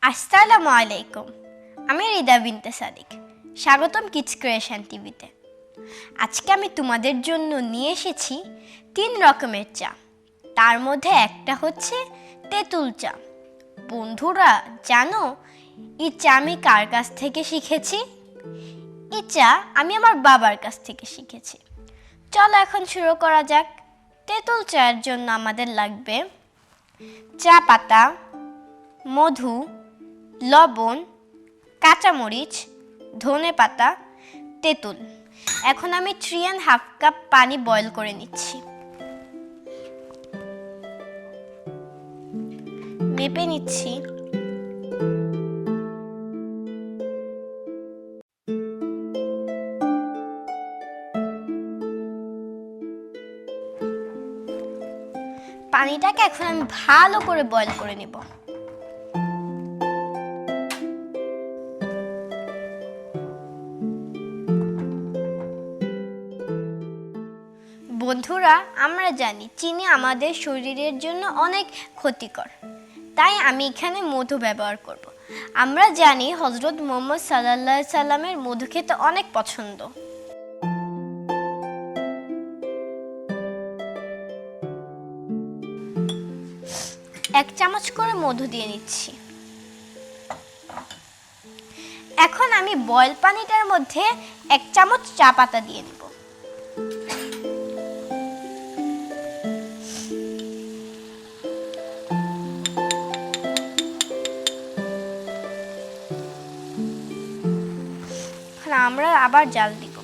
আসসালামু আলাইকুম। আমি রিদা বিনতে সাদিক। স্বাগতম কিডস ক্রিয়েশন টিভিতে। আজকে আমি তোমাদের জন্য নিয়ে এসেছি 3 রকমের চা। তার মধ্যে একটা হচ্ছে তেঁতুল চা। বন্ধুরা জানো এই চা আমি কার কাছ থেকে শিখেছি? এই চা আমি আমার বাবার কাছ থেকে শিখেছি। চলো এখন শুরু করা যাক। তেঁতুল চায়ের জন্য আমাদের লাগবে চা পাতা, মধু, লবণ, কাঁচামরিচ, ধনেপাতা, তেঁতুল। এখন আমি 3.5 কাপ পানি বয়েল করে নিচ্ছি। মেপে নিচ্ছি। পানিটাকে এখন আমি ভালো করে বয়েল করে নেব। বন্ধুরা আমরা জানি চিনি আমাদের শরীরের জন্য অনেক ক্ষতিকর, তাই আমি এখানে মধু ব্যবহার করব। আমরা জানি হযরত মুহাম্মদ সাল্লাল্লাহু আলাইহি সাল্লামের মধু খেতে অনেক পছন্দ। এক চামচ করে মধু দিয়ে নিচ্ছি। এখন আমি বয়েল পানিটার মধ্যে 1 চামচ চা পাতা দিয়ে দেব। আমরা আবার জাল দিব।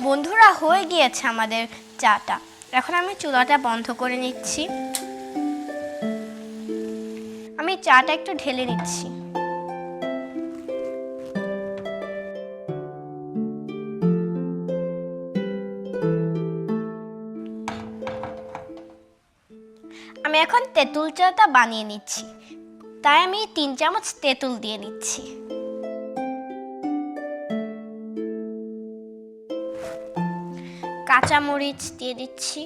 বন্ধুরা হয়ে গিয়েছে আমাদের চাটা। এখন আমি চুলাটা বন্ধ করে নিচ্ছি। আমি চাটা একটু ঢেলে নিচ্ছি। আমি এখন তেঁতুল চাটা বানিয়ে নিচ্ছি, তাই আমি 3 চামচ তেঁতুল দিয়ে নিচ্ছি। কাঁচামরিচ দিয়ে দিচ্ছি।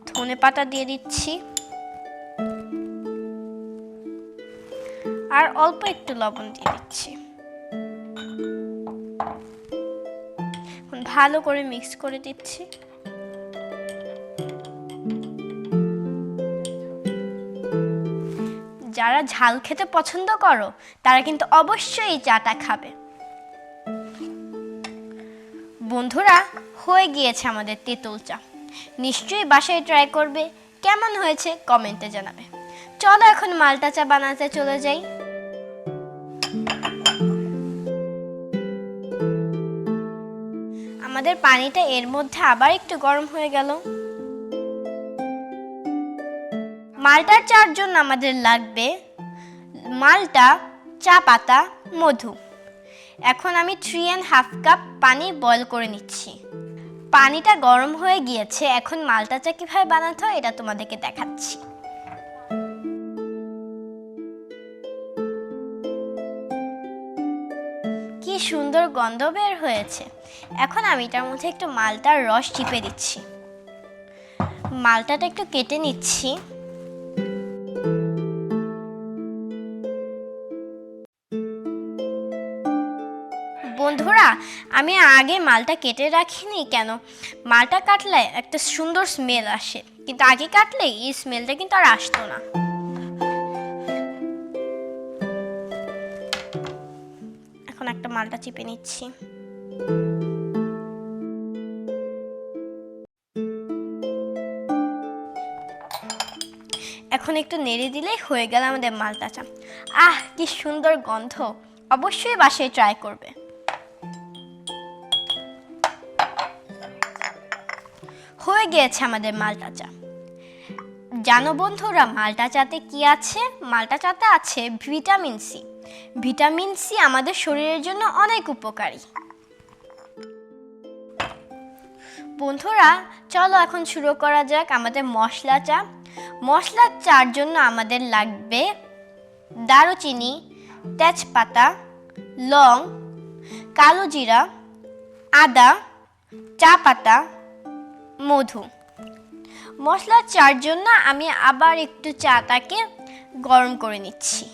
ধনেপাতা দিয়ে দিচ্ছি। আর অল্প একটু লবণ দিয়ে দিচ্ছি। ভালো করে মিক্স করে দিচ্ছি। যারা ঝাল খেতে পছন্দ করো তারা কিন্তু অবশ্যই এই চাটা খাবে। বন্ধুরা হয়ে গিয়েছে আমাদের তেঁতুল চা। নিশ্চয়ই বাসায় ট্রাই করবে। কেমন হয়েছে কমেন্টে জানাবে। চলো এখন মাল্টা চা বানাতে চলে যাই। আমাদের পানিটা এর মধ্যে আবার একটু গরম হয়ে গেল। মাল্টার চার জন্য আমাদের লাগবে মাল্টা, চা পাতা, মধু। এখন আমি 3.5 কাপ পানি বয়েল করে নিচ্ছি। পানিটা গরম হয়ে গিয়েছে। এখন মাল্টা চা কিভাবে বানাতে হয় এটা তোমাদেরকে দেখাচ্ছি। কি সুন্দর গন্ধ বের হয়েছে। এখন আমি এটার মধ্যে একটু মাল্টার রস চিপে দিচ্ছি। মাল্টাটা একটু কেটে নিচ্ছি। বন্ধুরা আমি আগে মালটা কেটে রাখিনি কেন, মালটা কাটলে একটা সুন্দর স্মেল আসে, কিন্তু আগে কাটলে এই স্মেলটা কিন্তু আর আসতো না। এখন একটা মালটা চিপে নিচ্ছি। এখন একটু নেড়ে দিলেই হয়ে গেল আমাদের মালটা চা। আহ কি সুন্দর গন্ধ। অবশ্যই বাসায় ট্রাই করবে। হয়ে গিয়েছে আমাদের মাল্টা চা। জানো বন্ধুরা মাল্টা চাতে কি আছে? মাল্টা চাতে আছে ভিটামিন সি। ভিটামিন সি আমাদের শরীরের জন্য অনেক উপকারী। বন্ধুরা চলো এখন শুরু করা যাক আমাদের মশলা চা। মশলা চার জন্য আমাদের লাগবে দারুচিনি, তেজপাতা, লং, কালো জিরা, আদা, চা পাতা, মধু। মশলার চার জন্য আমি আবার একটু চাটাকে গরম করে নিচ্ছি।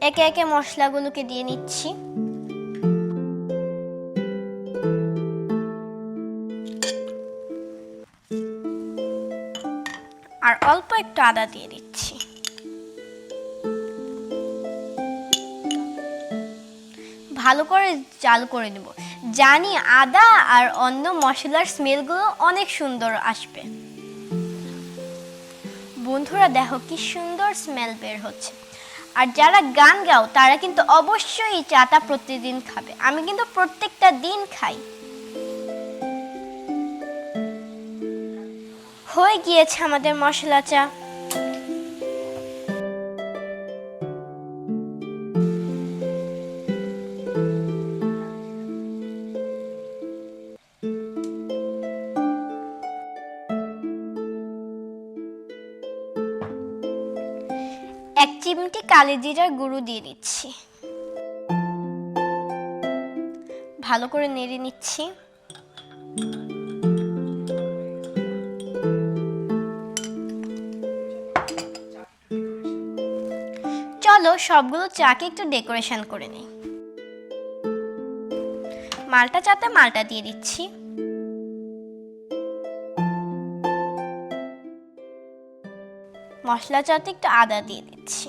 একে একে মশলাগুলোকে দিয়ে নিচ্ছি। আর অল্প একটু আদা দিয়ে দিচ্ছি। ভালো করে জাল করে নেব। জানি আদা আর অন্য মশলার স্মেলগুলো অনেক সুন্দর আসবে। বন্ধুরা দেখো কি সুন্দর স্মেল বের হচ্ছে। আর যারা গান গাও তারা কিন্তু অবশ্যই এই চাটা প্রতিদিন খাবে। আমি কিন্তু প্রত্যেকটা দিন খাই। হয়ে গিয়েছে আমাদের মশলা চা। এক চিমটি কালি জিরার গুঁড়ো দিয়ে দিচ্ছি। ভালো করে নেড়ে নিচ্ছি। চলো সবগুলো চাকে একটু ডেকোরেশন করে নিই। মালটা চাতে মালটা দিয়ে দিচ্ছি। মশলা চাতে একটু আদা দিয়ে দিচ্ছি।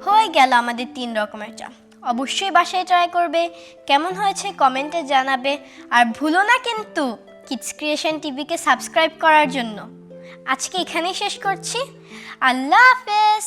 হয়ে গেল আমাদের 3 রকমের চা। অবশ্যই বাসায় ট্রাই করবে। কেমন হয়েছে কমেন্টে জানাবে। আর ভুলো না কিন্তু কিডস ক্রিয়েশন টিভিকে সাবস্ক্রাইব করার জন্য। আজকে এখানেই শেষ করছি। আল্লাহ হাফেজ।